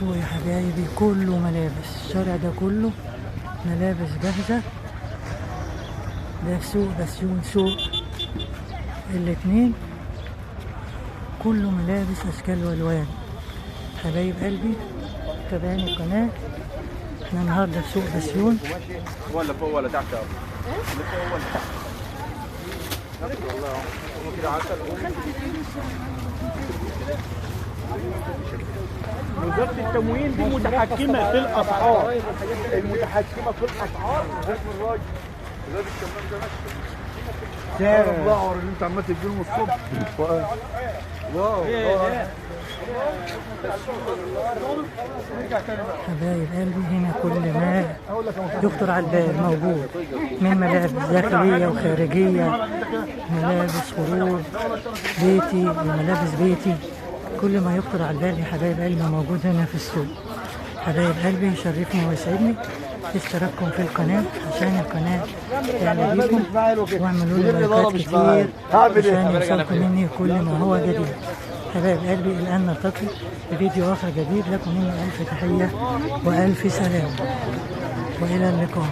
السوق يا حبايبي كله ملابس، الشارع ده كله ملابس جاهزة. ده سوق بسيون، سوق الاتنين، كله ملابس أشكال وألوان. حبايب قلبي تابعين القناة، احنا النهاردة في سوق بسيون. ولا فوق ولا تحت؟ اللي فوق ولا تحت؟ والله هو كده عسل. وزارة التموين دي متحكمة في الأسعار، المتحكمة في الأسعار غير الراجل. وزارة التموين ده سعر الظهر اللي أنت عمال تديله الصبح. واو حبايب قلبي هنا كل ما يخطر على البال موجود، من ملابس داخلية وخارجية، ملابس خروج بيتي وملابس بيتي، كل ما يخطر على البال يا حبايب قلبي موجود هنا في السوق. حبايب قلبي يشرفني ويسعدني اشتراككم في القناة عشان القناة تعلى بيكم، واعملوا لي لايكات كتير عشان يوصلكم مني كل ما هو جديد. حبايب قلبي الآن نلتقي بفيديو آخر جديد، لكم مني ألف تحية وألف سلام وإلى اللقاء.